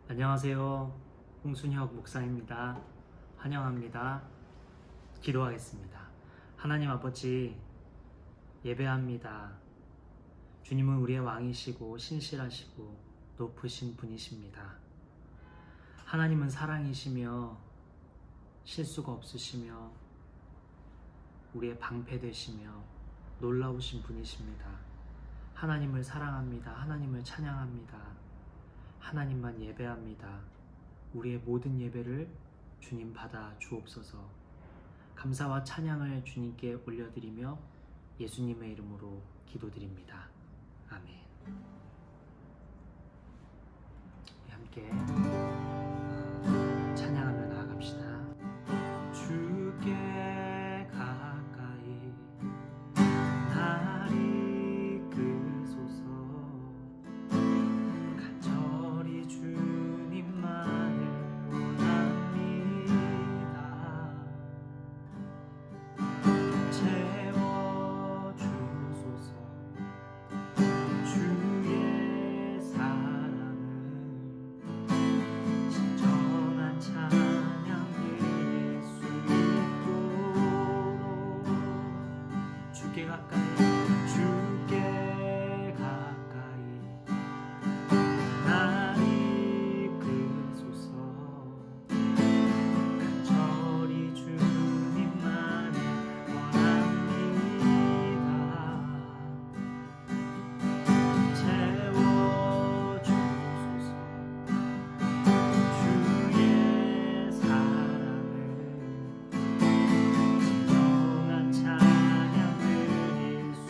안녕하세요. 홍순혁 목사입니다. 환영합니다. 기도하겠습니다. 하나님 아버지, 예배합니다. 주님은 우리의 왕이시고 신실하시고 높으신 분이십니다. 하나님은 사랑이시며 실수가 없으시며 우리의 방패 되시며 놀라우신 분이십니다. 하나님을 사랑합니다. 하나님을 찬양합니다. 하나님만 예배합니다. 우리의 모든 예배를 주님 받아 주옵소서. 감사와 찬양을 주님께 올려드리며 예수님의 이름으로 기도드립니다. 아멘. 함께 찬양하며 나아갑시다. 주께 가까이 날 이끄소서. 간절히 주님만을 원합니다. 채워주소서. 주의 사랑을 진정한 찬양 드릴 수 있도록 주께 가까이 날 이끄소서. 간절히 주님만을 원합니다. 채워주소서. 주의 사랑을 진정한 찬양 드릴 수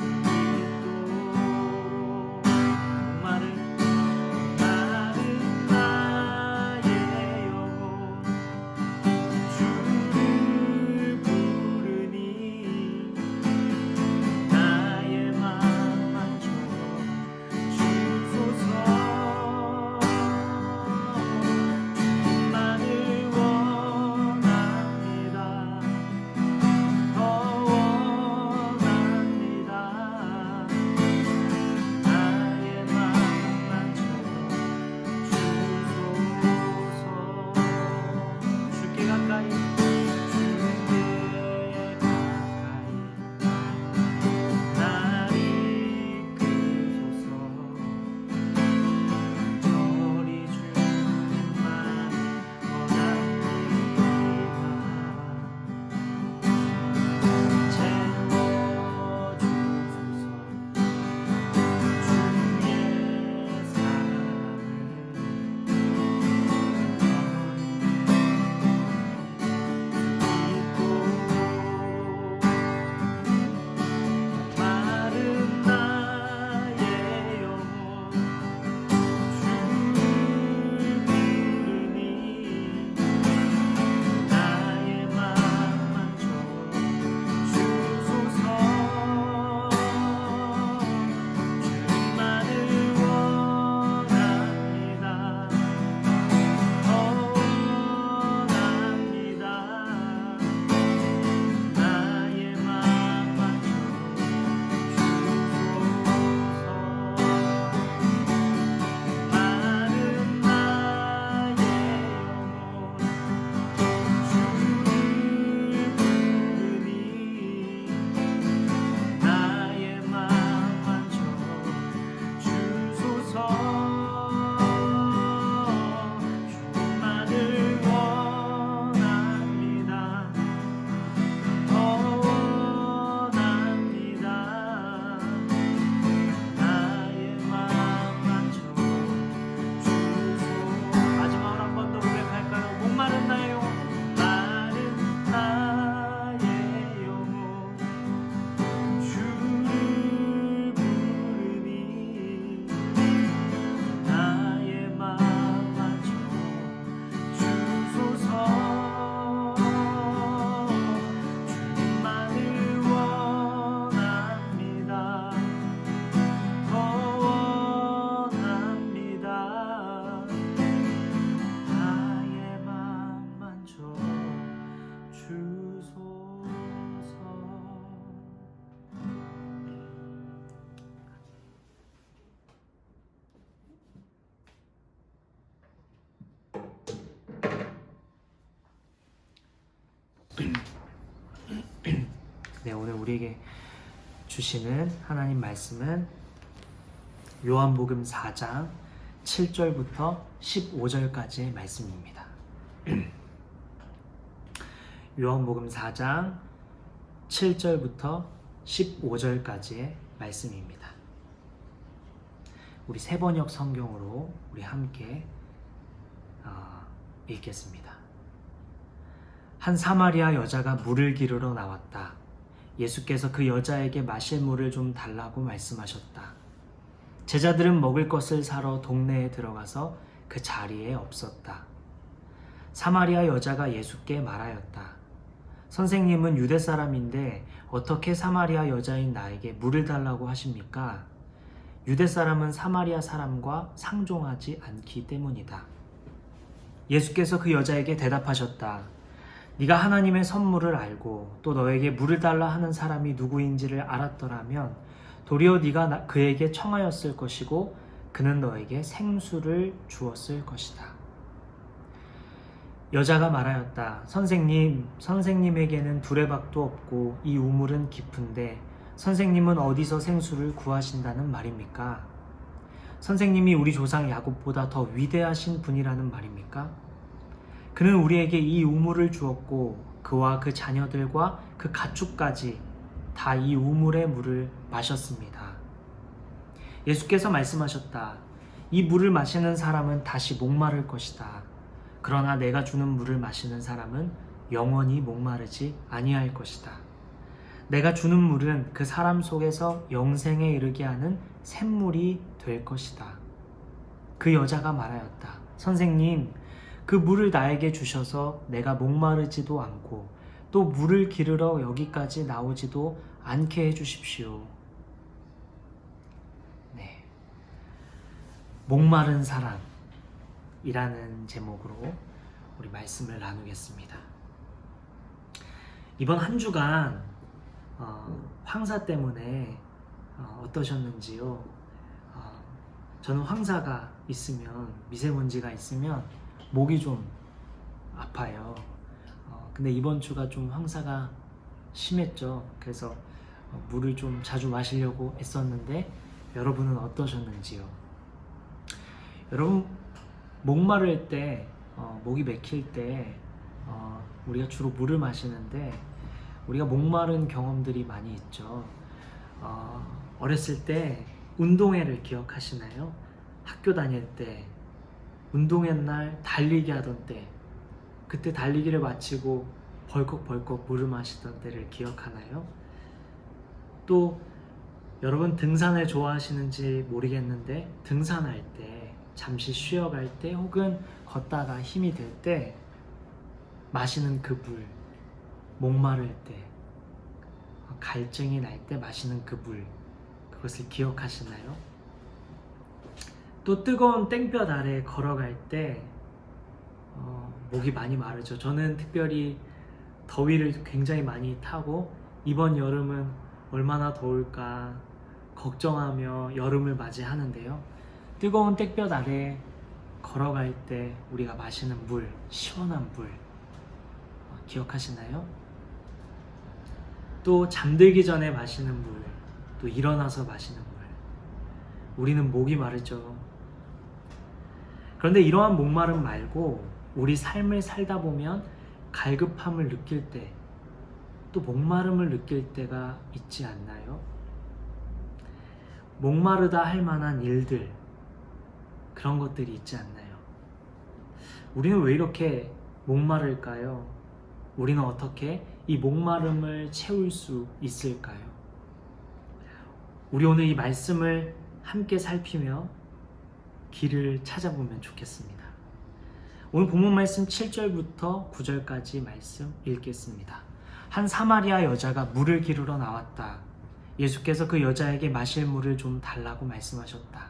네, 오늘 우리에게 주시는 하나님 말씀은 요한복음 4장 7절부터 15절까지의 말씀입니다. 요한복음 4장 7절부터 15절까지의 말씀입니다. 우리 세번역 성경으로 우리 함께 읽겠습니다. 한 사마리아 여자가 물을 기르러 나왔다. 예수께서 그 여자에게 마실 물을 좀 달라고 말씀하셨다. 제자들은 먹을 것을 사러 동네에 들어가서 그 자리에 없었다. 사마리아 여자가 예수께 말하였다. 선생님은 유대 사람인데 어떻게 사마리아 여자인 나에게 물을 달라고 하십니까? 유대 사람은 사마리아 사람과 상종하지 않기 때문이다. 예수께서 그 여자에게 대답하셨다. 네가 하나님의 선물을 알고 또 너에게 물을 달라 하는 사람이 누구인지를 알았더라면 도리어 네가 그에게 청하였을 것이고 그는 너에게 생수를 주었을 것이다. 여자가 말하였다. 선생님, 선생님에게는 두레박도 없고 이 우물은 깊은데 선생님은 어디서 생수를 구하신다는 말입니까? 선생님이 우리 조상 야곱보다 더 위대하신 분이라는 말입니까? 그는 우리에게 이 우물을 주었고 그와 그 자녀들과 그 가축까지 다 이 우물의 물을 마셨습니다. 예수께서 말씀하셨다. 이 물을 마시는 사람은 다시 목마를 것이다. 그러나 내가 주는 물을 마시는 사람은 영원히 목마르지 아니할 것이다. 내가 주는 물은 그 사람 속에서 영생에 이르게 하는 샘물이 될 것이다. 그 여자가 말하였다. 선생님, 그 물을 나에게 주셔서 내가 목마르지도 않고 또 물을 기르러 여기까지 나오지도 않게 해주십시오. 네, 목마른 사랑이라는 제목으로 우리 말씀을 나누겠습니다. 이번 한 주간 황사 때문에 어떠셨는지요? 저는 황사가 있으면, 미세먼지가 있으면 목이 좀 아파요. 근데 이번 주가 좀 황사가 심했죠. 그래서 물을 좀 자주 마시려고 애썼는데 여러분은 어떠셨는지요? 여러분, 목마를 때, 목이 막힐 때 우리가 주로 물을 마시는데 우리가 목마른 경험들이 많이 있죠. 어렸을 때 운동회를 기억하시나요? 학교 다닐 때 운동회 날 달리기 하던 때, 그때 달리기를 마치고 벌컥벌컥 물을 마시던 때를 기억하나요? 또 여러분 등산을 좋아하시는지 모르겠는데 등산할 때, 잠시 쉬어갈 때 혹은 걷다가 힘이 들 때 마시는 그 물, 목마를 때, 갈증이 날 때 마시는 그 물, 그것을 기억하시나요? 또 뜨거운 땡볕 아래 걸어갈 때 목이 많이 마르죠. 저는 특별히 더위를 굉장히 많이 타고 이번 여름은 얼마나 더울까 걱정하며 여름을 맞이하는데요. 뜨거운 땡볕 아래 걸어갈 때 우리가 마시는 물, 시원한 물 기억하시나요? 또 잠들기 전에 마시는 물, 또 일어나서 마시는 물. 우리는 목이 마르죠. 그런데 이러한 목마름 말고 우리 삶을 살다 보면 갈급함을 느낄 때, 또 목마름을 느낄 때가 있지 않나요? 목마르다 할 만한 일들, 그런 것들이 있지 않나요? 우리는 왜 이렇게 목마를까요? 우리는 어떻게 이 목마름을 채울 수 있을까요? 우리 오늘 이 말씀을 함께 살피며 길을 찾아보면 좋겠습니다. 오늘 본문 말씀 7절부터 9절까지 말씀 읽겠습니다. 한 사마리아 여자가 물을 기르러 나왔다. 예수께서 그 여자에게 마실 물을 좀 달라고 말씀하셨다.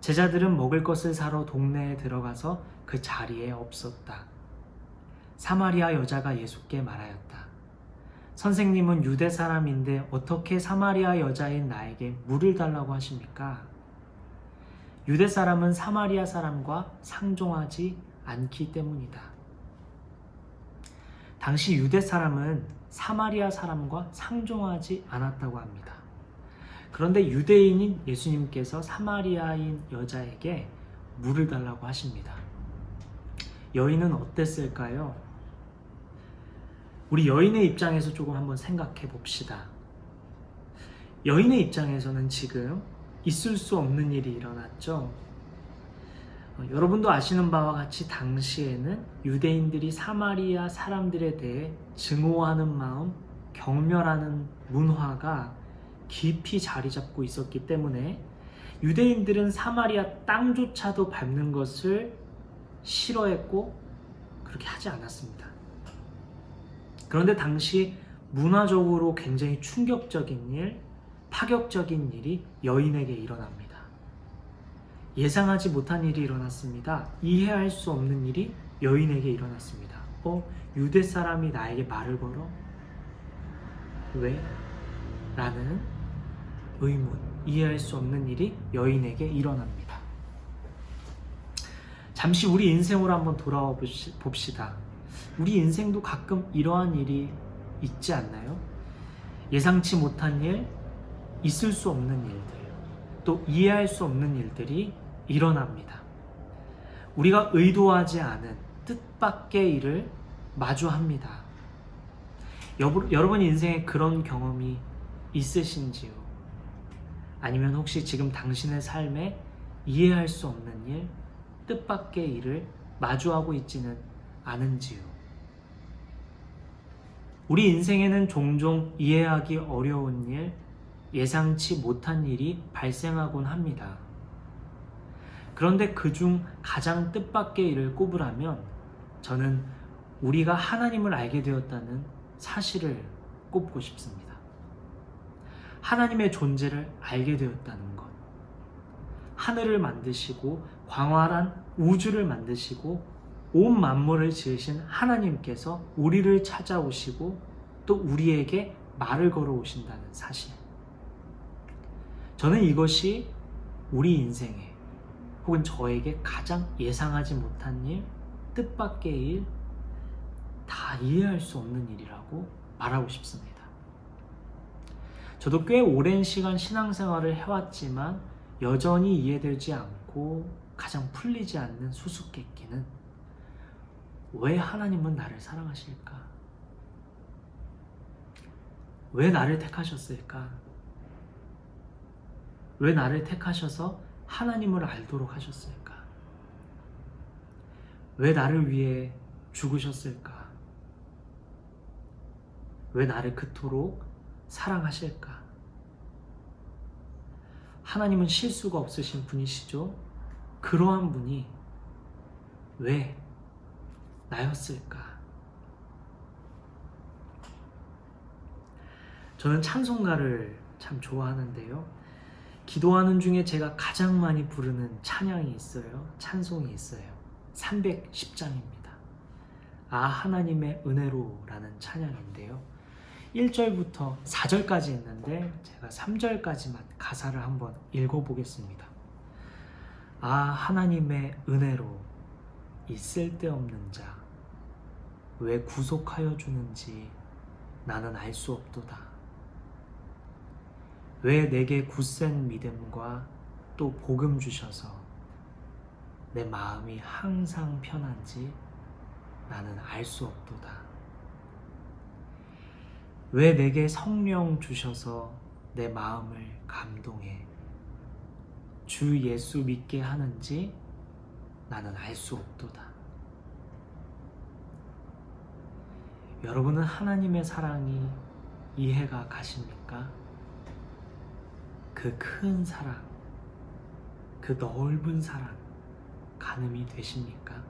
제자들은 먹을 것을 사러 동네에 들어가서 그 자리에 없었다. 사마리아 여자가 예수께 말하였다. 선생님은 유대 사람인데 어떻게 사마리아 여자인 나에게 물을 달라고 하십니까? 유대 사람은 사마리아 사람과 상종하지 않기 때문이다. 당시 유대 사람은 사마리아 사람과 상종하지 않았다고 합니다. 그런데 유대인인 예수님께서 사마리아인 여자에게 물을 달라고 하십니다. 여인은 어땠을까요? 우리 여인의 입장에서 조금 한번 생각해 봅시다. 여인의 입장에서는 지금 있을 수 없는 일이 일어났죠. 여러분도 아시는 바와 같이 당시에는 유대인들이 사마리아 사람들에 대해 증오하는 마음, 경멸하는 문화가 깊이 자리 잡고 있었기 때문에 유대인들은 사마리아 땅조차도 밟는 것을 싫어했고 그렇게 하지 않았습니다. 그런데 당시 문화적으로 굉장히 충격적인 일, 파격적인 일이 여인에게 일어납니다. 예상하지 못한 일이 일어났습니다. 이해할 수 없는 일이 여인에게 일어났습니다. 유대 사람이 나에게 말을 걸어? 왜? 라는 의문, 이해할 수 없는 일이 여인에게 일어납니다. 잠시 우리 인생으로 한번 돌아와 봅시다. 우리 인생도 가끔 이러한 일이 있지 않나요? 예상치 못한 일, 있을 수 없는 일들, 또 이해할 수 없는 일들이 일어납니다. 우리가 의도하지 않은 뜻밖의 일을 마주합니다. 여러분 인생에 그런 경험이 있으신지요? 아니면 혹시 지금 당신의 삶에 이해할 수 없는 일, 뜻밖의 일을 마주하고 있지는 않은지요? 우리 인생에는 종종 이해하기 어려운 일, 예상치 못한 일이 발생하곤 합니다. 그런데 그중 가장 뜻밖의 일을 꼽으라면 저는 우리가 하나님을 알게 되었다는 사실을 꼽고 싶습니다. 하나님의 존재를 알게 되었다는 것. 하늘을 만드시고 광활한 우주를 만드시고 온 만물을 지으신 하나님께서 우리를 찾아오시고 또 우리에게 말을 걸어오신다는 사실. 저는 이것이 우리 인생에 혹은 저에게 가장 예상하지 못한 일, 뜻밖의 일, 다 이해할 수 없는 일이라고 말하고 싶습니다. 저도 꽤 오랜 시간 신앙생활을 해왔지만 여전히 이해되지 않고 가장 풀리지 않는 수수께끼는 왜 하나님은 나를 사랑하실까? 왜 나를 택하셨을까? 왜 나를 택하셔서 하나님을 알도록 하셨을까? 왜 나를 위해 죽으셨을까? 왜 나를 그토록 사랑하실까? 하나님은 실수가 없으신 분이시죠? 그러한 분이 왜 나였을까? 저는 찬송가를 참 좋아하는데요. 기도하는 중에 제가 가장 많이 부르는 찬양이 있어요. 찬송이 있어요. 310장입니다. 아 하나님의 은혜로라는 찬양인데요. 1절부터 4절까지 있는데 제가 3절까지만 가사를 한번 읽어보겠습니다. 아 하나님의 은혜로 이 쓸데없는 자 왜 구속하여 주는지 나는 알 수 없도다. 왜 내게 굳센 믿음과 또 복음 주셔서 내 마음이 항상 편한지 나는 알 수 없도다. 왜 내게 성령 주셔서 내 마음을 감동해 주 예수 믿게 하는지 나는 알 수 없도다. 여러분은 하나님의 사랑이 이해가 가십니까? 그 큰 사랑, 그 넓은 사랑 가늠이 되십니까?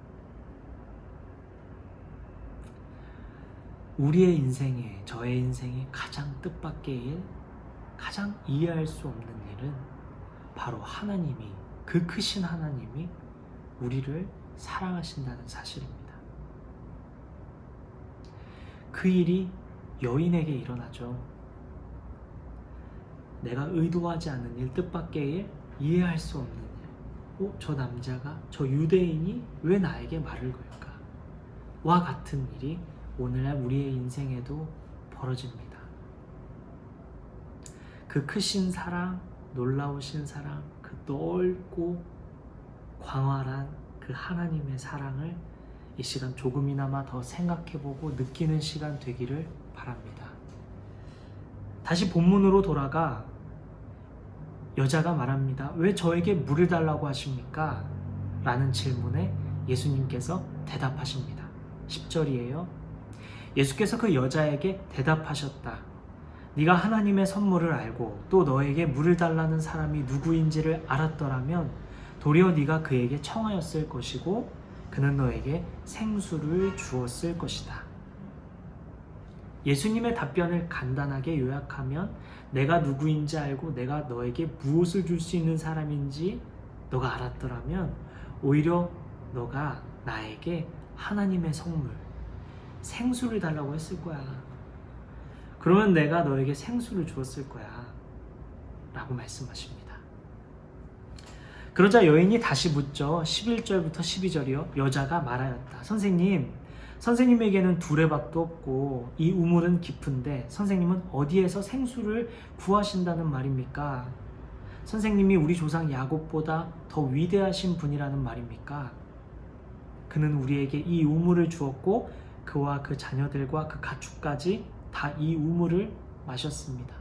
우리의 인생에, 저의 인생에 가장 뜻밖의 일, 가장 이해할 수 없는 일은 바로 하나님이, 그 크신 하나님이 우리를 사랑하신다는 사실입니다. 그 일이 여인에게 일어나죠. 내가 의도하지 않은 일, 뜻밖의 일, 이해할 수 없는 일. 저 남자가, 저 유대인이 왜 나에게 말을 걸까? 와 같은 일이 오늘날 우리의 인생에도 벌어집니다. 그 크신 사랑, 놀라우신 사랑, 그 넓고 광활한 그 하나님의 사랑을 이 시간 조금이나마 더 생각해보고 느끼는 시간 되기를 바랍니다. 다시 본문으로 돌아가 여자가 말합니다. 왜 저에게 물을 달라고 하십니까? 라는 질문에 예수님께서 대답하십니다. 10절이에요. 예수께서 그 여자에게 대답하셨다. 네가 하나님의 선물을 알고 또 너에게 물을 달라는 사람이 누구인지를 알았더라면 도리어 네가 그에게 청하였을 것이고 그는 너에게 생수를 주었을 것이다. 예수님의 답변을 간단하게 요약하면 내가 누구인지 알고 내가 너에게 무엇을 줄 수 있는 사람인지 너가 알았더라면 오히려 너가 나에게 하나님의 선물, 생수를 달라고 했을 거야. 그러면 내가 너에게 생수를 주었을 거야. 라고 말씀하십니다. 그러자 여인이 다시 묻죠. 11절부터 12절이요. 여자가 말하였다. 선생님에게는 두레박도 없고 이 우물은 깊은데 선생님은 어디에서 생수를 구하신다는 말입니까? 선생님이 우리 조상 야곱보다 더 위대하신 분이라는 말입니까? 그는 우리에게 이 우물을 주었고 그와 그 자녀들과 그 가축까지 다 이 우물을 마셨습니다.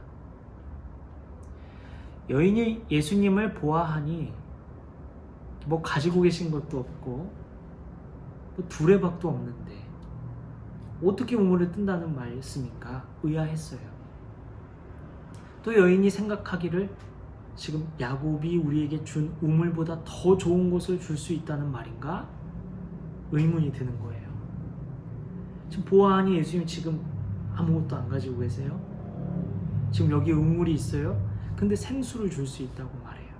여인이 예수님을 보아하니 뭐 가지고 계신 것도 없고 뭐 두레박도 없는데 어떻게 우물을 뜬다는 말씀인가 의아했어요. 또 여인이 생각하기를 지금 야곱이 우리에게 준 우물보다 더 좋은 것을 줄 수 있다는 말인가? 의문이 드는 거예요. 지금 보아하니 예수님이 지금 아무것도 안 가지고 계세요. 지금 여기 우물이 있어요. 근데 생수를 줄 수 있다고 말해요.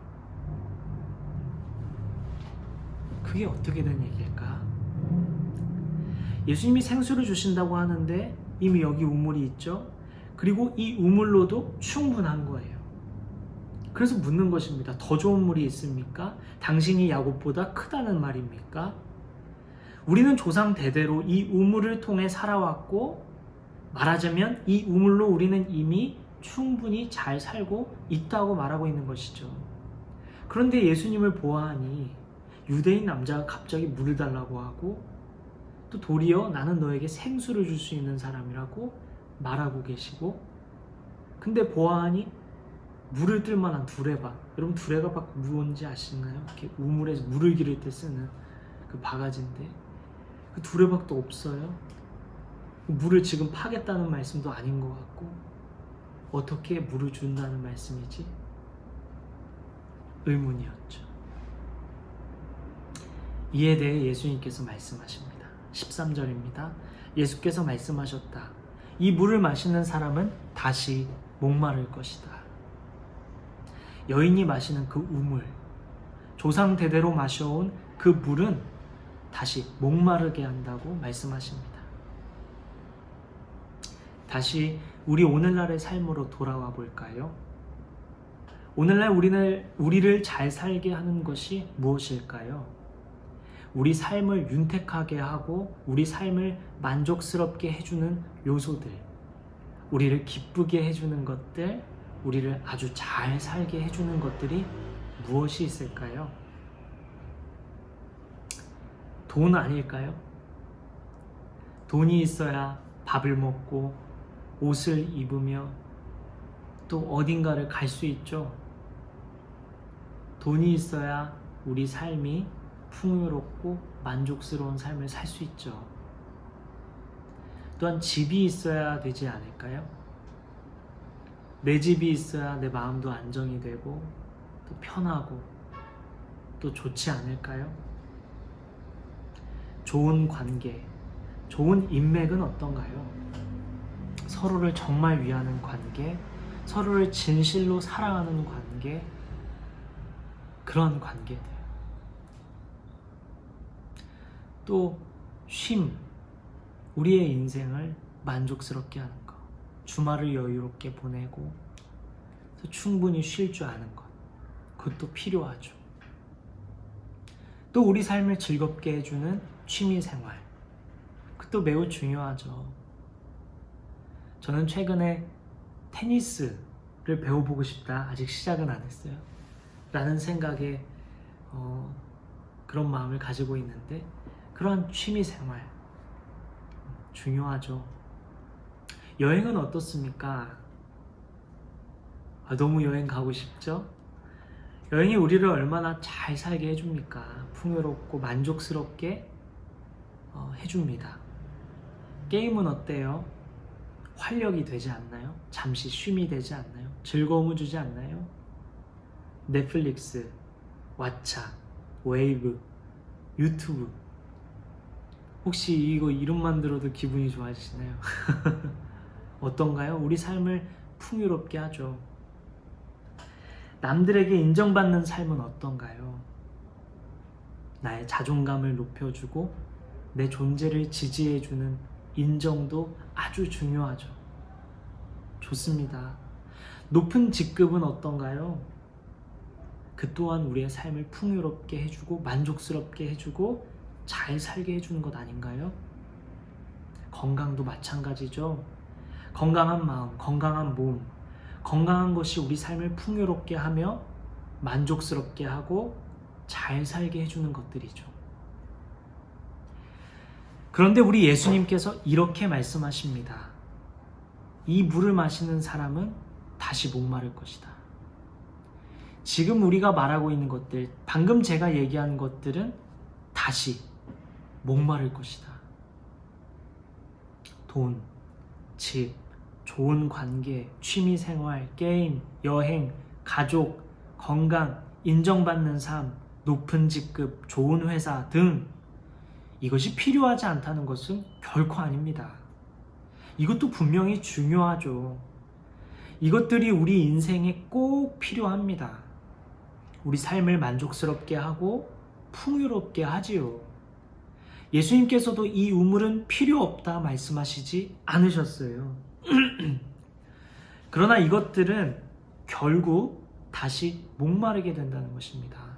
그게 어떻게 된 얘기일까? 예수님이 생수를 주신다고 하는데 이미 여기 우물이 있죠. 그리고 이 우물로도 충분한 거예요. 그래서 묻는 것입니다. 더 좋은 물이 있습니까? 당신이 야곱보다 크다는 말입니까? 우리는 조상 대대로 이 우물을 통해 살아왔고 말하자면 이 우물로 우리는 이미 충분히 잘 살고 있다고 말하고 있는 것이죠. 그런데 예수님을 보아하니 유대인 남자가 갑자기 물을 달라고 하고 또 도리어 나는 너에게 생수를 줄 수 있는 사람이라고 말하고 계시고 근데 보아하니 물을 뜰 만한 두레박, 여러분 두레박 무언지 아시나요? 이렇게 우물에서 물을 기를 때 쓰는 그 바가지인데 그 두레박도 없어요. 물을 지금 파겠다는 말씀도 아닌 것 같고 어떻게 물을 준다는 말씀이지? 의문이었죠. 이에 대해 예수님께서 말씀하십니다. 13절입니다. 예수께서 말씀하셨다. 이 물을 마시는 사람은 다시 목마를 것이다. 여인이 마시는 그 우물, 조상 대대로 마셔온 그 물은 다시 목마르게 한다고 말씀하십니다. 다시 우리 오늘날의 삶으로 돌아와 볼까요? 오늘날 우리를 잘 살게 하는 것이 무엇일까요? 우리 삶을 윤택하게 하고 우리 삶을 만족스럽게 해주는 요소들, 우리를 기쁘게 해주는 것들, 우리를 아주 잘 살게 해주는 것들이 무엇이 있을까요? 돈 아닐까요? 돈이 있어야 밥을 먹고 옷을 입으며 또 어딘가를 갈 수 있죠. 돈이 있어야 우리 삶이 풍요롭고 만족스러운 삶을 살 수 있죠. 또한 집이 있어야 되지 않을까요? 내 집이 있어야 내 마음도 안정이 되고 또 편하고 또 좋지 않을까요? 좋은 관계, 좋은 인맥은 어떤가요? 서로를 정말 위하는 관계, 서로를 진실로 사랑하는 관계, 그런 관계들. 또 쉼, 우리의 인생을 만족스럽게 하는 것, 주말을 여유롭게 보내고 또 충분히 쉴 줄 아는 것, 그것도 필요하죠. 또 우리 삶을 즐겁게 해주는 취미생활, 그것도 그것도 매우 중요하죠. 저는 최근에 테니스를 배워보고 싶다. 아직 시작은 안 했어요. 라는 생각에 그런 마음을 가지고 있는데, 그런 취미생활 중요하죠. 여행은 어떻습니까? 너무 여행 가고 싶죠? 여행이 우리를 얼마나 잘 살게 해줍니까? 풍요롭고 만족스럽게 해줍니다. 게임은 어때요? 활력이 되지 않나요? 잠시 쉼이 되지 않나요? 즐거움을 주지 않나요? 넷플릭스, 왓챠, 웨이브, 유튜브, 혹시 이거 이름만 들어도 기분이 좋아지시나요? 어떤가요? 우리 삶을 풍요롭게 하죠. 남들에게 인정받는 삶은 어떤가요? 나의 자존감을 높여주고 내 존재를 지지해주는 인정도 아주 중요하죠. 좋습니다. 높은 직급은 어떤가요? 그 또한 우리의 삶을 풍요롭게 해주고 만족스럽게 해주고 잘 살게 해주는 것 아닌가요? 건강도 마찬가지죠. 건강한 마음, 건강한 몸, 건강한 것이 우리 삶을 풍요롭게 하며 만족스럽게 하고 잘 살게 해주는 것들이죠. 그런데 우리 예수님께서 이렇게 말씀하십니다. 이 물을 마시는 사람은 다시 목마를 것이다. 지금 우리가 말하고 있는 것들, 방금 제가 얘기한 것들은 다시 목마를 것이다. 돈, 집, 좋은 관계, 취미생활, 게임, 여행, 가족, 건강, 인정받는 삶, 높은 직급, 좋은 회사 등 이것이 필요하지 않다는 것은 결코 아닙니다. 이것도 분명히 중요하죠. 이것들이 우리 인생에 꼭 필요합니다. 우리 삶을 만족스럽게 하고 풍요롭게 하지요. 예수님께서도 이 우물은 필요 없다 말씀하시지 않으셨어요. 그러나 이것들은 결국 다시 목마르게 된다는 것입니다.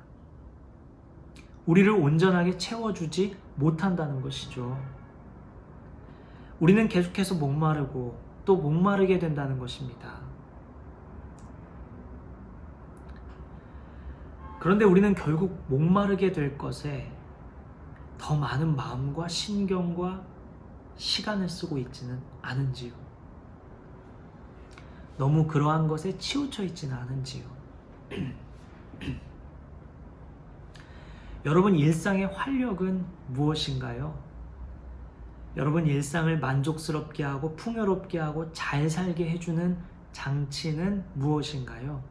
우리를 온전하게 채워주지 못한다는 것이죠. 우리는 계속해서 목마르고 또 목마르게 된다는 것입니다. 그런데 우리는 결국 목마르게 될 것에 더 많은 마음과 신경과 시간을 쓰고 있지는 않은지요. 너무 그러한 것에 치우쳐 있지는 않은지요. 여러분, 일상의 활력은 무엇인가요? 여러분, 일상을 만족스럽게 하고 풍요롭게 하고 잘 살게 해주는 장치는 무엇인가요?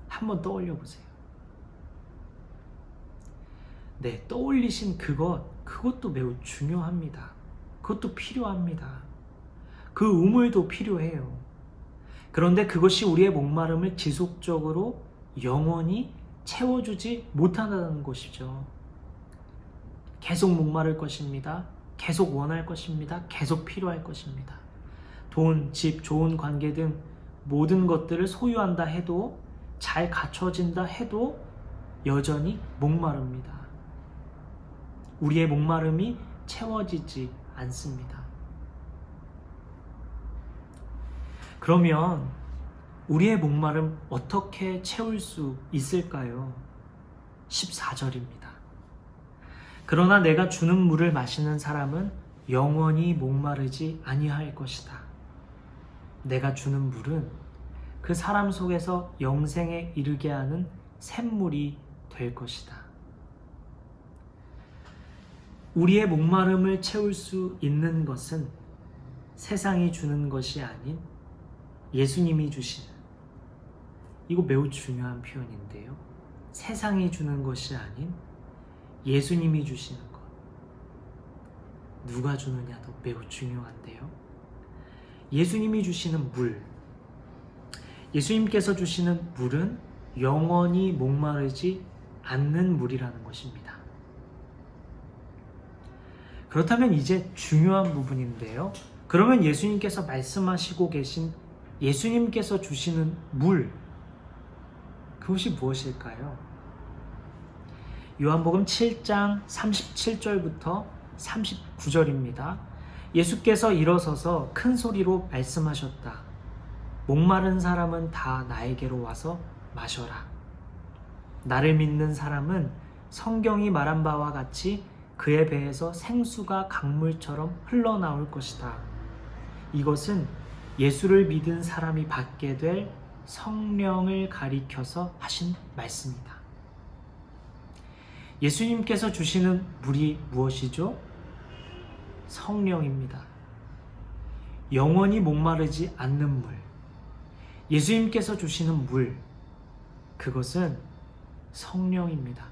한번 떠올려 보세요. 네, 떠올리신 그것도 매우 중요합니다. 그것도 필요합니다. 그 우물도 필요해요. 그런데 그것이 우리의 목마름을 지속적으로 영원히 채워주지 못한다는 것이죠. 계속 목마를 것입니다. 계속 원할 것입니다. 계속 필요할 것입니다. 돈, 집, 좋은 관계 등 모든 것들을 소유한다 해도, 잘 갖춰진다 해도 여전히 목마릅니다. 우리의 목마름이 채워지지 않습니다. 그러면 우리의 목마름 어떻게 채울 수 있을까요? 14절입니다. 그러나 내가 주는 물을 마시는 사람은 영원히 목마르지 아니할 것이다. 내가 주는 물은 그 사람 속에서 영생에 이르게 하는 샘물이 될 것이다. 우리의 목마름을 채울 수 있는 것은 세상이 주는 것이 아닌 예수님이 주시는, 이거 매우 중요한 표현인데요. 세상이 주는 것이 아닌 예수님이 주시는 것. 누가 주느냐도 매우 중요한데요. 예수님이 주시는 물, 예수님께서 주시는 물은 영원히 목마르지 않는 물이라는 것입니다. 그렇다면 이제 중요한 부분인데요. 그러면 예수님께서 말씀하시고 계신 예수님께서 주시는 물, 그것이 무엇일까요? 요한복음 7장 37절부터 39절입니다. 예수께서 일어서서 큰 소리로 말씀하셨다. 목마른 사람은 다 나에게로 와서 마셔라. 나를 믿는 사람은 성경이 말한 바와 같이 그의 배에서 생수가 강물처럼 흘러나올 것이다. 이것은 예수를 믿은 사람이 받게 될 성령을 가리켜서 하신 말씀이다. 예수님께서 주시는 물이 무엇이죠? 성령입니다. 영원히 목마르지 않는 물. 예수님께서 주시는 물, 그것은 성령입니다.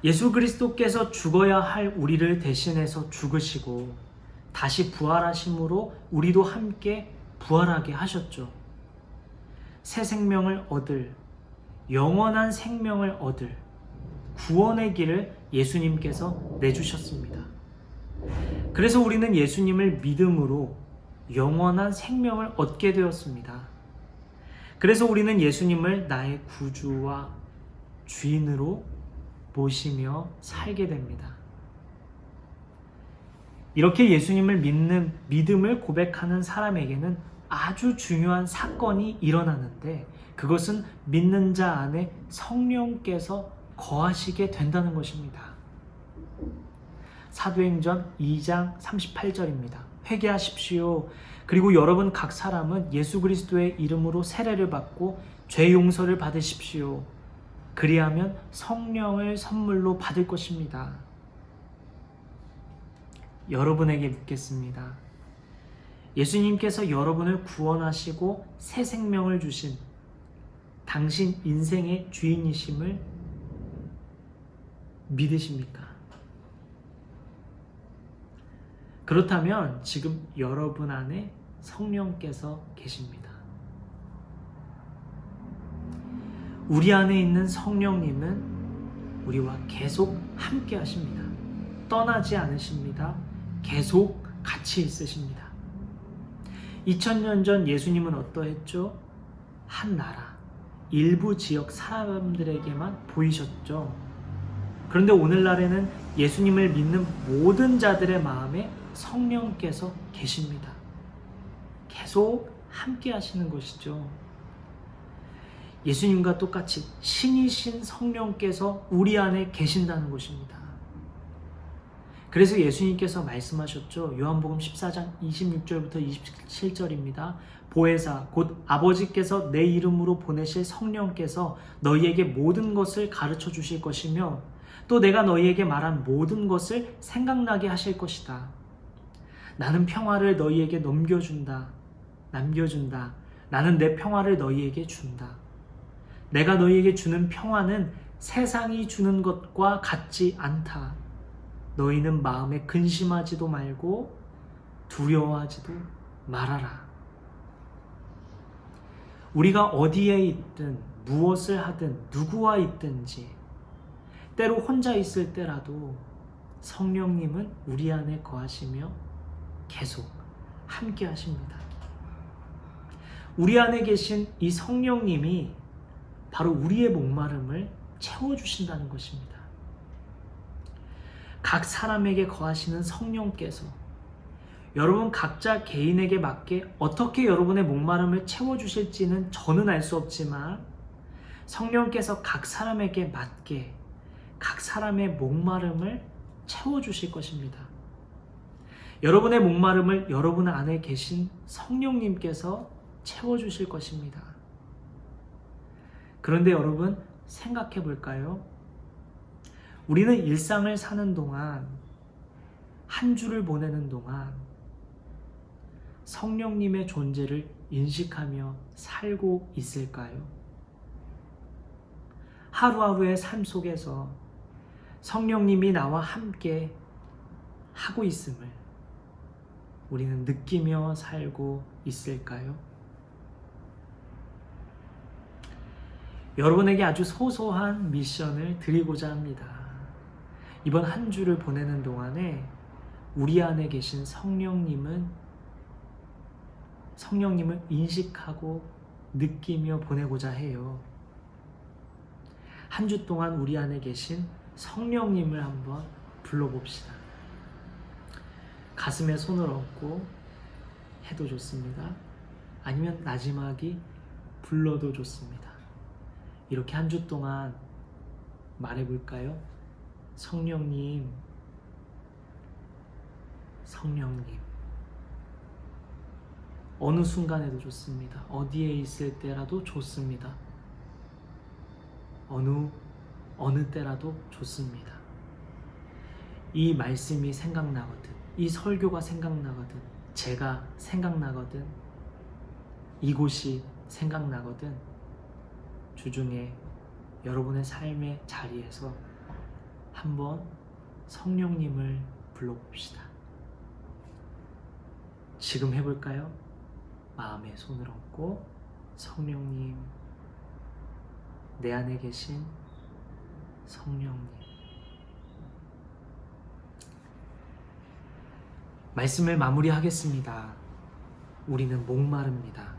예수 그리스도께서 죽어야 할 우리를 대신해서 죽으시고 다시 부활하심으로 우리도 함께 부활하게 하셨죠. 새 생명을 얻을, 영원한 생명을 얻을 구원의 길을 예수님께서 내주셨습니다. 그래서 우리는 예수님을 믿음으로 영원한 생명을 얻게 되었습니다. 그래서 우리는 예수님을 나의 구주와 주인으로 모시며 살게 됩니다. 이렇게 예수님을 믿는 믿음을 고백하는 사람에게는 아주 중요한 사건이 일어나는데, 그것은 믿는 자 안에 성령께서 거하시게 된다는 것입니다. 사도행전 2장 38절입니다. 회개하십시오. 그리고 여러분 각 사람은 예수 그리스도의 이름으로 세례를 받고 죄 용서를 받으십시오. 그리하면 성령을 선물로 받을 것입니다. 여러분에게 묻겠습니다. 예수님께서 여러분을 구원하시고 새 생명을 주신 당신 인생의 주인이심을 믿으십니까? 그렇다면 지금 여러분 안에 성령께서 계십니다. 우리 안에 있는 성령님은 우리와 계속 함께 하십니다. 떠나지 않으십니다. 계속 같이 있으십니다. 2000년 전 예수님은 어떠했죠? 한 나라, 일부 지역 사람들에게만 보이셨죠. 그런데 오늘날에는 예수님을 믿는 모든 자들의 마음에 성령께서 계십니다. 계속 함께 하시는 것이죠. 예수님과 똑같이 신이신 성령께서 우리 안에 계신다는 것입니다. 그래서 예수님께서 말씀하셨죠. 요한복음 14장 26절부터 27절입니다. 보혜사 곧 아버지께서 내 이름으로 보내실 성령께서 너희에게 모든 것을 가르쳐 주실 것이며 또 내가 너희에게 말한 모든 것을 생각나게 하실 것이다. 나는 평화를 너희에게 남겨준다. 나는 내 평화를 너희에게 준다. 내가 너희에게 주는 평화는 세상이 주는 것과 같지 않다. 너희는 마음에 근심하지도 말고 두려워하지도 말아라. 우리가 어디에 있든 무엇을 하든 누구와 있든지 때로 혼자 있을 때라도 성령님은 우리 안에 거하시며 계속 함께 하십니다. 우리 안에 계신 이 성령님이 바로 우리의 목마름을 채워주신다는 것입니다. 각 사람에게 거하시는 성령께서 여러분 각자 개인에게 맞게 어떻게 여러분의 목마름을 채워주실지는 저는 알 수 없지만 성령께서 각 사람에게 맞게 각 사람의 목마름을 채워주실 것입니다. 여러분의 목마름을 여러분 안에 계신 성령님께서 채워주실 것입니다. 그런데 여러분 생각해 볼까요? 우리는 일상을 사는 동안, 한 주를 보내는 동안 성령님의 존재를 인식하며 살고 있을까요? 하루하루의 삶 속에서 성령님이 나와 함께 하고 있음을 우리는 느끼며 살고 있을까요? 여러분에게 아주 소소한 미션을 드리고자 합니다. 이번 한 주를 보내는 동안에 우리 안에 계신 성령님을 인식하고 느끼며 보내고자 해요. 한 주 동안 우리 안에 계신 성령님을 한번 불러봅시다. 가슴에 손을 얹고 해도 좋습니다. 아니면 나지막이 불러도 좋습니다. 이렇게 한 주 동안 말해볼까요? 성령님, 성령님. 어느 순간에도 좋습니다. 어디에 있을 때라도 좋습니다. 어느 때라도 좋습니다. 이 말씀이 생각나거든, 이 설교가 생각나거든, 제가 생각나거든, 이곳이 생각나거든, 주중에 여러분의 삶의 자리에서 한번 성령님을 불러봅시다. 지금 해볼까요? 마음에 손을 얹고 성령님, 내 안에 계신 성령님. 말씀을 마무리하겠습니다. 우리는 목마릅니다.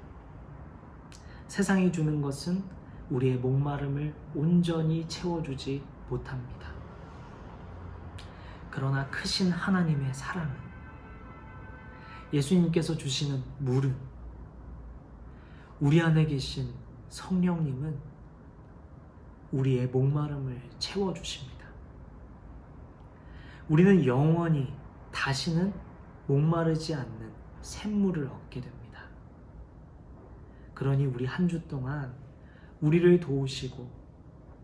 세상이 주는 것은 우리의 목마름을 온전히 채워주지 못합니다. 그러나 크신 하나님의 사랑은, 예수님께서 주시는 물은, 우리 안에 계신 성령님은 우리의 목마름을 채워주십니다. 우리는 영원히 다시는 목마르지 않는 샘물을 얻게 됩니다. 그러니 우리 한 주 동안 우리를 도우시고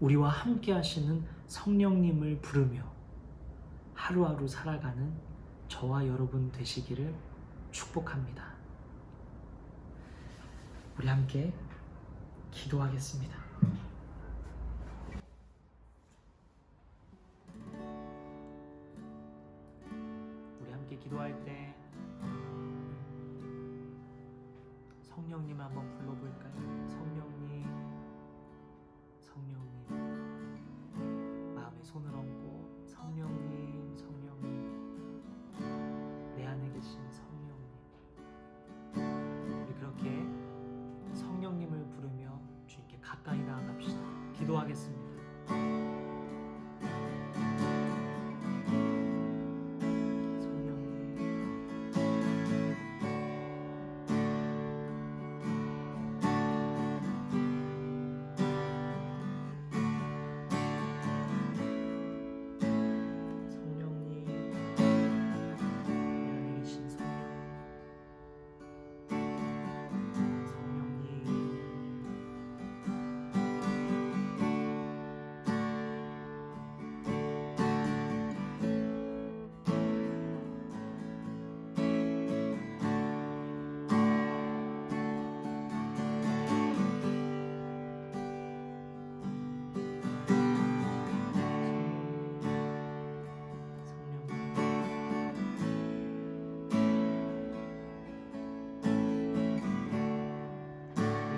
우리와 함께 하시는 성령님을 부르며 하루하루 살아가는 저와 여러분 되시기를 축복합니다. 우리 함께 기도하겠습니다. 우리 함께 기도할 때 성령님 한번 불러볼까요? 성령님, 성령님. 마음에 손을 얹고 성령님, 성령님. 내 안에 계신 성령님. 우리 그렇게 성령님을 부르며 주님께 가까이 나아갑시다. 기도하겠습니다.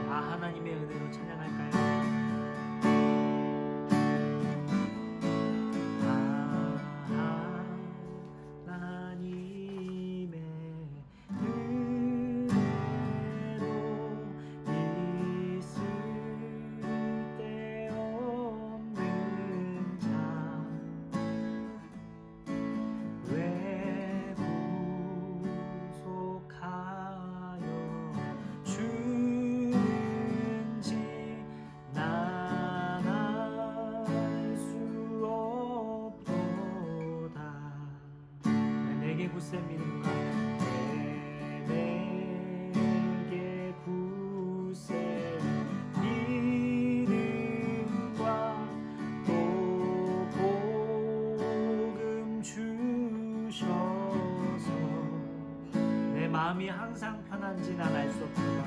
하나님의 은혜로 찬양할까요? 하나님의 은혜로 있을 데 없는 자, 왜 구속하여 굳세 믿음과 내게 굳세 믿음과 또 복음 주셔서 내 마음이 항상 편한지 난 알 수 없지만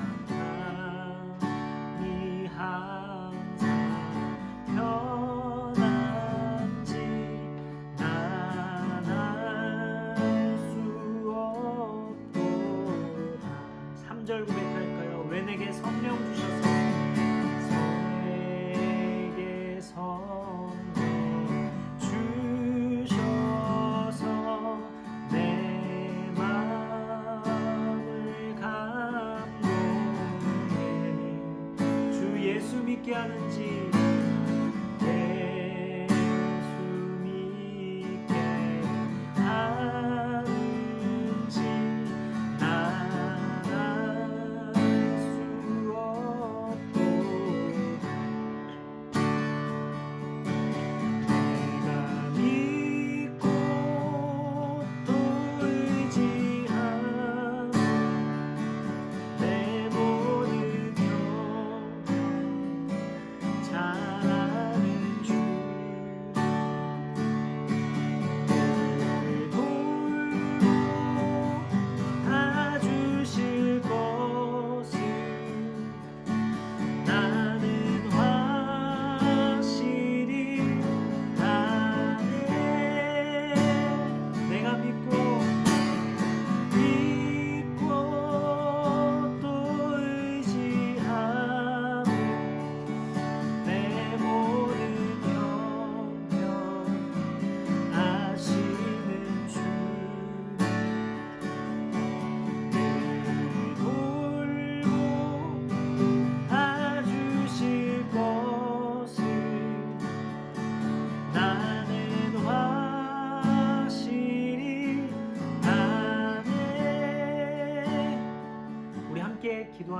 마음이 항상 편한지 난 알 수 없도다. 3절 고백할까요? 왜 내게 성령 주셔서 내게 성령 주셔서 내 마음을 감동해 주 예수 믿게 하는지 예수 믿게 하는지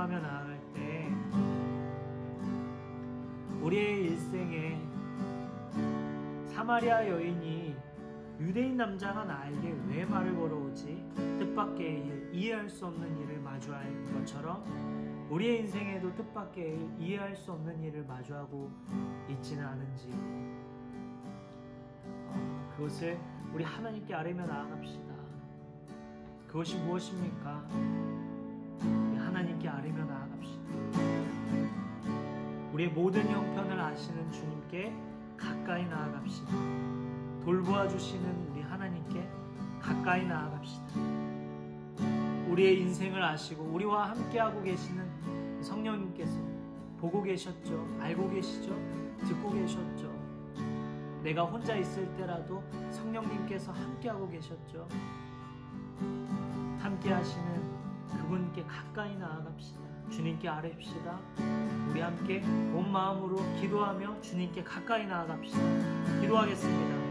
기도하며 나아갈 때 우리의 일생에 사마리아 여인이 유대인 남자가 나에게 왜 말을 걸어오지? 뜻밖의 일, 이해할 수 없는 일을 마주할 것처럼 우리의 인생에도 뜻밖의 일, 이해할 수 없는 일을 마주하고 있지는 않은지 그것을 우리 하나님께 아뢰며 나아갑시다. 그것이 무엇입니까? 우리 하나님께 아뢰며 나아갑시다. 우리의 모든 형편을 아시는 주님께 가까이 나아갑시다. 돌보아 주시는 우리 하나님께 가까이 나아갑시다. 우리의 인생을 아시고 우리와 함께하고 계시는 성령님께서 보고 계셨죠. 알고 계시죠. 듣고 계셨죠. 내가 혼자 있을 때라도 성령님께서 함께하고 계셨죠. 함께하시는 그분께 가까이 나아갑시다. 주님께 아뢰읍시다. 우리 함께 온 마음으로 기도하며 주님께 가까이 나아갑시다. 기도하겠습니다.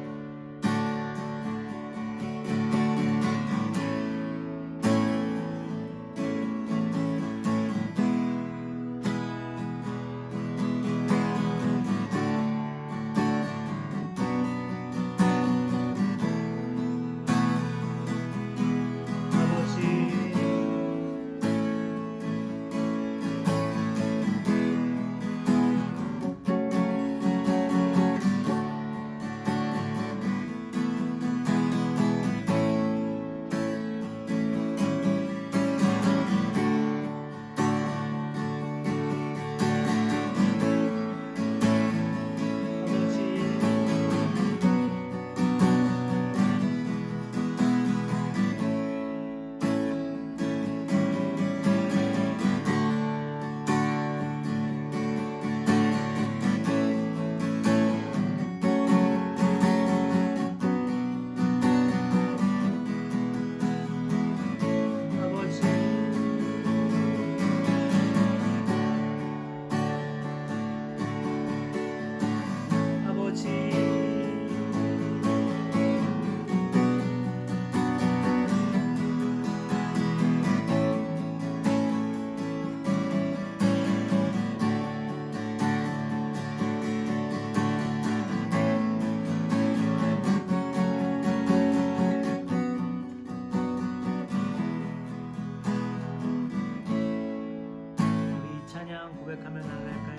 고백하며 나아갈까요?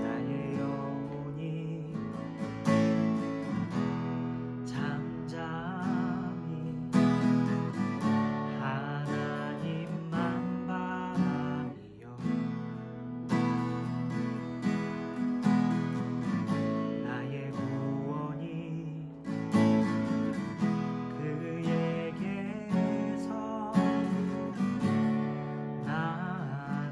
나의 영혼이 잠잠히 하나님만 바라며 나의 구원이 그에게서 나는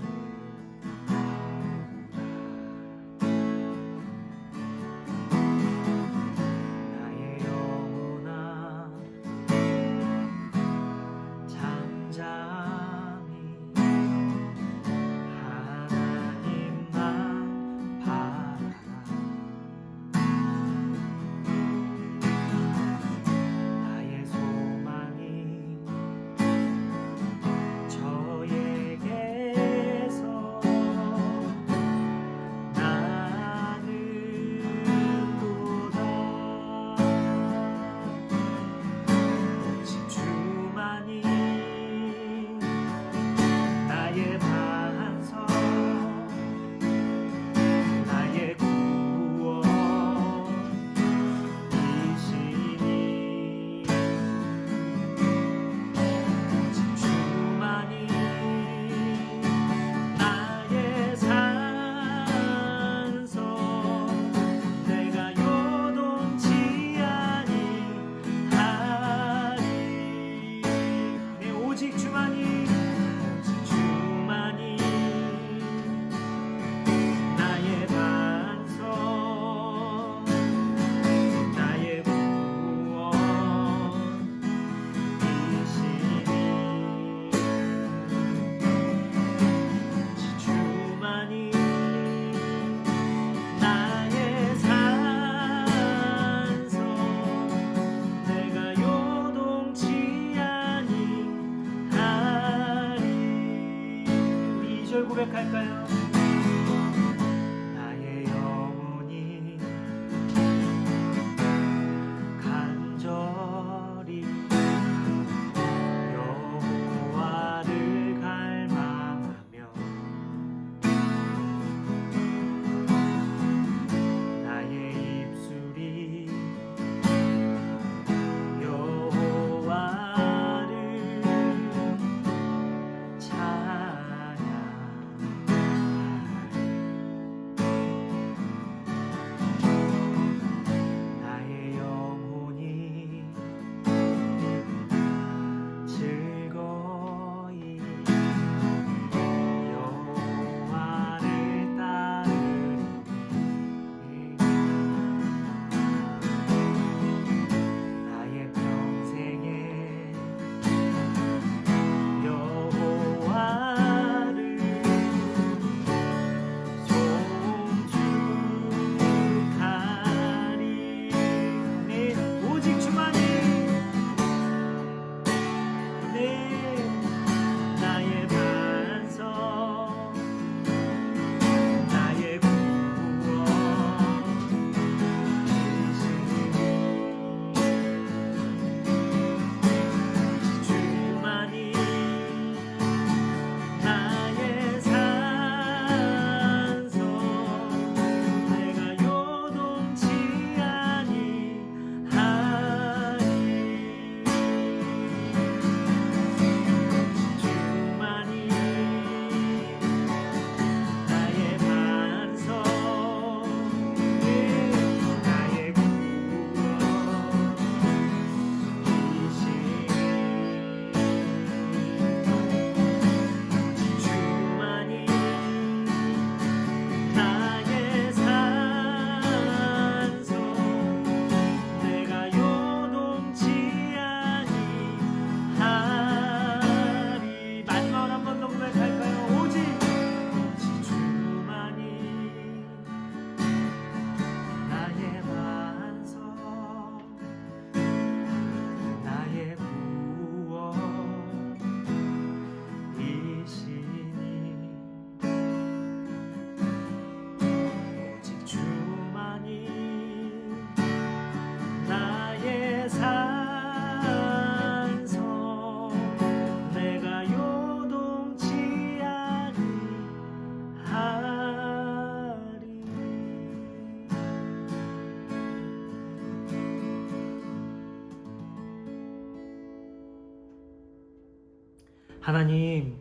하나님,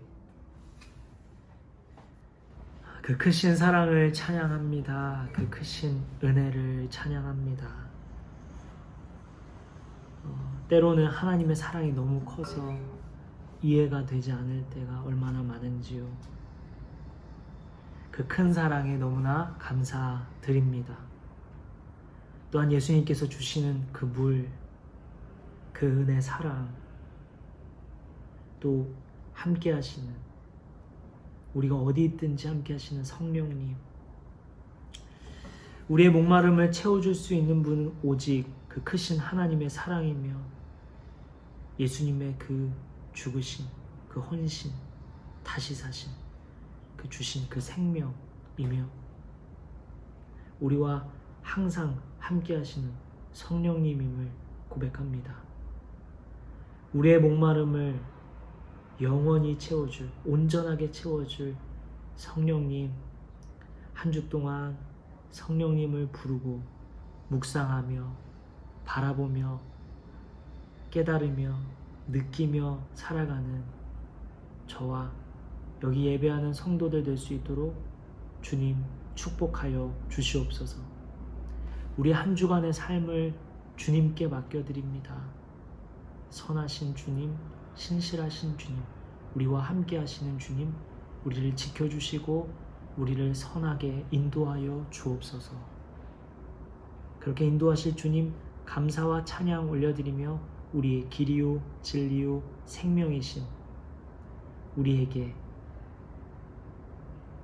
그 크신 사랑을 찬양합니다. 그 크신 은혜를 찬양합니다. 때로는 하나님의 사랑이 너무 커서 이해가 되지 않을 때가 얼마나 많은지요. 그 큰 사랑에 너무나 감사드립니다. 또한 예수님께서 주시는 그 물, 그 은혜, 사랑, 또 함께 하시는, 우리가 어디 있든지 함께 하시는 성령님, 우리의 목마름을 채워줄 수 있는 분은 오직 그 크신 하나님의 사랑이며 예수님의 그 죽으신, 그 헌신, 다시 사신, 그 주신 그 생명이며 우리와 항상 함께 하시는 성령님임을 고백합니다. 우리의 목마름을 영원히 채워줄, 온전하게 채워줄 성령님, 한 주 동안 성령님을 부르고 묵상하며 바라보며 깨달으며 느끼며 살아가는 저와 여기 예배하는 성도들 될 수 있도록 주님 축복하여 주시옵소서. 우리 한 주간의 삶을 주님께 맡겨드립니다. 선하신 주님, 신실하신 주님, 우리와 함께 하시는 주님, 우리를 지켜주시고 우리를 선하게 인도하여 주옵소서. 그렇게 인도하실 주님 감사와 찬양 올려드리며 우리의 길이요 진리요 생명이신 우리에게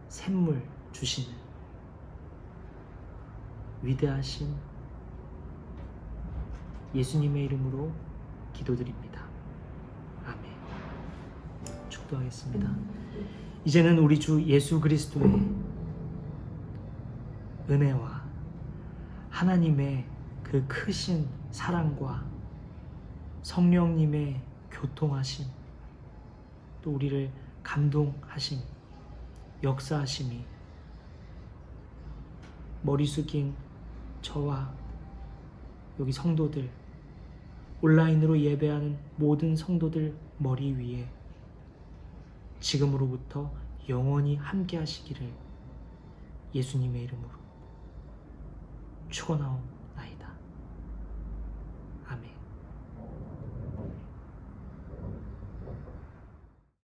샘물 주시는 위대하신 예수님의 이름으로 기도드립니다. 아멘. 축도하겠습니다. 이제는 우리 주 예수 그리스도의 은혜와 하나님의 그 크신 사랑과 성령님의 교통하심, 또 우리를 감동하심, 역사하심이 머리 숙인 저와 여기 성도들, 온라인으로 예배하는 모든 성도들 머리 위에 지금으로부터 영원히 함께 하시기를 예수님의 이름으로 축원하옵나이다.